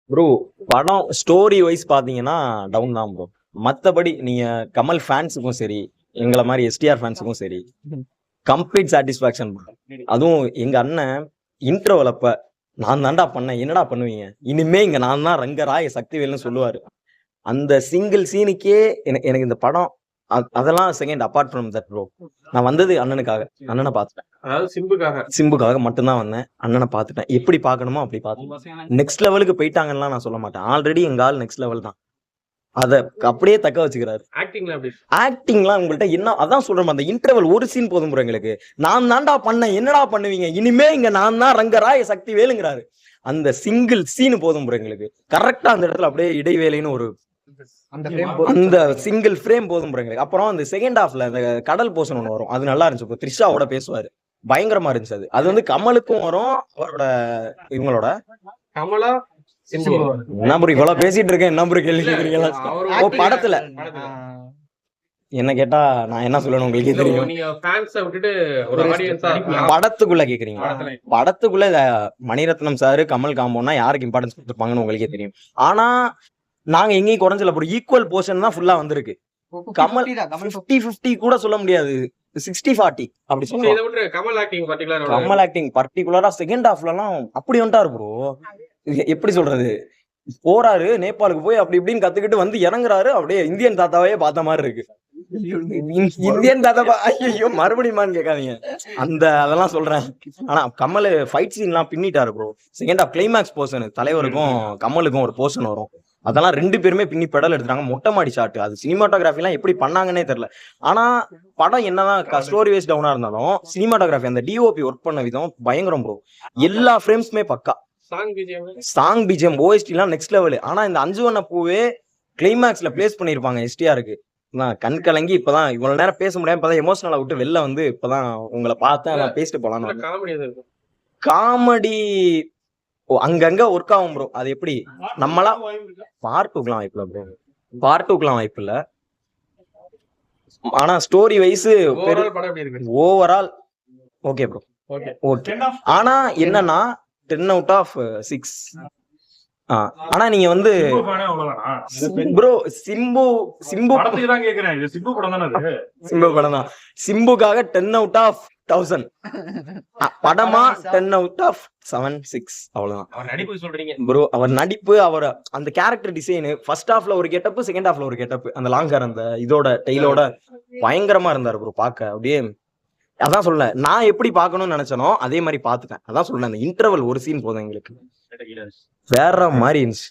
Bro படம் story wise பாத்தீங்கன்னா down தான் ப்ரோ. மத்தபடி நீங்க கமல் ஃபேன்ஸுக்கும் சரி, எங்களை மாதிரி எஸ்டிஆர் ஃபேன்ஸுக்கும் சரி, கம்ப்ளீட் சாட்டிஸ்பாக்சன். அதுவும் எங்க அண்ணன் இன்டர்வல் அப்ப நான் தான்டா பண்ணேன், என்னடா பண்ணுவீங்க, இனிமே இங்க நான் தான் ரங்கராய சக்திவேல்னு சொல்லுவாரு. அந்த சிங்கிள் சீனுக்கே எனக்கு எனக்கு இந்த படம் அதெல்லாம் second apart from that bro. நான் வந்தது அண்ணனுக்காக, அண்ணனை பார்த்துட்டேன். அதாவது சிம்புக்காக மட்டும்தான் வந்தேன். அண்ணனை பார்த்துட்டேன், எப்படி பார்க்கணுமோ அப்படி பார்த்துட்டேன். நெக்ஸ்ட் லெவலுக்கு போயிட்டாங்கலாம் நான் சொல்ல மாட்டேன். ஆல்ரெடி எங்க ஆள் நெக்ஸ்ட் லெவல் தான், அதை அப்படியே தக்க வச்சுக்கிறாரு. ஆக்டிங்லாம் உங்கள்கிட்ட என்ன அதான் சொல்றேன், அந்த இன்டர்வல் ஒரு சீன் போதும் ப்ரோ எங்களுக்கு. நான் தான்டா பண்ணேன், என்னடா பண்ணுவீங்க, இனிமே இங்க நான் தான் ரங்கராய சக்தி வேலுங்கிறாரு. அந்த சிங்கிள் சீன் போதும் ப்ரோ எங்களுக்கு. கரெக்டா அந்த இடத்துல அப்படியே இடைவேளைன்னு ஒரு அந்த சிங்கிள் ஃப்ரேம் போதும் ப்ரோ எங்களுக்கு. அப்புறம் அந்த செகண்ட் ஹாஃப்ல அந்த கடல் போர்ஷன் ஒன்று வரும், அது நல்லா இருந்துச்சு ப்ரோ. த்ரிஷாவோட பேசுவாரு, பயங்கரமா இருந்துச்சு. அது வந்து கமலுக்கும் வரும், அவரோட இவங்களோட கமலா என்ன ப்ரோ இவ்வளவு பேசிட்டு இருக்கேன், என்ன ப்ரோ கேள்வி கேக்குறீங்களா? ஓ படத்துல என்ன கேட்டா நான் என்ன சொல்லணும் உங்களுக்கே தெரியும். படத்துக்குள்ள கேக்குறீங்க, படத்துக்குள்ள மணிரத்னம் சாரு கமல் காம்போனா யாருக்கு இம்பார்ட்டன்ஸ் கொடுத்துருப்பாங்கன்னு உங்களுக்கே தெரியும். ஆனா நாங்க எங்கேயும் குறைஞ்சல ப்ரோ, ஈக்குவல் போர்ஷன் தான் ஃபுல்லா வந்திருக்கு. கமல் 50-50 கூட சொல்ல முடியாது, 60-40 அப்படி சொல்லுவாங்க. கமல் ஆக்டிங் பர்டிகுலரா செகண்ட் ஹாஃப்ல எல்லாம் அப்படி வந்துட்டாரு ப்ரோ. எப்படி சொல்றது, போறாரு நேபாளுக்கு போய் அப்படி இப்படின்னு கத்துக்கிட்டு வந்து இறங்குறாரு, அப்படியே இந்தியன் தாத்தாவே பார்த்த மாதிரி இருக்கு. இந்தியன் தாத்தா ஐயோ மறுபடியுமான்னு கேட்காதீங்க, அந்த அதெல்லாம் சொல்றேன். ஆனா கமல் ஃபைட் சீன் எல்லாம் பின்னிட்டாரு bro. Second half climax portion தலைவருக்கும் கமலுக்கும் ஒரு போர்ஷன் வரும், அதெல்லாம் ரெண்டு பேருமே பின்னி பெடல் எடுத்துட்டாங்க. மொட்டை மாடி ஷாட், அது சினிமாட்டோகிராஃபி எல்லாம் எப்படி பண்ணாங்கன்னே தெரியல. ஆனா படம் என்னதான் ஸ்டோரி வைஸ் டவுனா இருந்தாலும் சினிமாட்டோகிராஃபி அந்த டிஓபி ஒர்க் பண்ண விதம் பயங்கரம் ப்ரோ. எல்லா ஃப்ரேம்ஸுமே பக்கா. சாங் பிஜிஎம் ஓஎஸ்டி எல்லாம் நெக்ஸ்ட் லெவல். ஆனா இந்த 5 வண்ண பூவே கிளைமேக்ஸ்ல பிளேஸ் பண்ணிருப்பாங்க எஸ்டிஆருக்கு. நான் கண் கலங்கி இப்பதான் இவ்வளவு நேரம் பேச முடியாம இப்பதான் எமோஷனலா விட்டு வெளில வந்து இப்பதான் உங்களை பார்த்தேன், நான் பேசிட்டு போலான்னு. காமெடி அங்கங்க ஒர்க் ஆகும் ப்ரோ. அது எப்படி நம்மளா பார்ட் 2க்குலாம் வாய்ப்பு இல்ல ப்ரோ, பார்ட் 2க்குலாம் வாய்ப்பு இல்ல. ஆனா story wise overall okay bro, okay. ஆனா என்னன்னா 10 out of 6. ஆனா நீங்க வந்து ப்ரோ சிம்பு படம் தான், சிம்புக்காக 10 out of 1000 படமா 10 out of 7-6 அவ்வளவுதான். ப்ரோ அவர் நடிப்பு, அவர் அந்த கேரக்டர் டிசைன், ஃபர்ஸ்ட் ஹாஃப்ல ஒரு கெட்டப், செகண்ட் ஹாஃப்ல ஒரு கெட்டப், அந்த லாங் ஹேர் அந்த இதோட டெய்லோட பயங்கரமா இருந்தாரு ப்ரோ பார்க்க. அப்படியே அதான் சொல்ல, நான் எப்படி பார்க்கணும்னு நினைச்சனோ அதே மாதிரி பார்த்துட்டேன். அதான் சொல்ல, அந்த இன்டர்வல் ஒரு சீன் போதும் எங்களுக்கு, வேற மாதிரி இருந்துச்சு.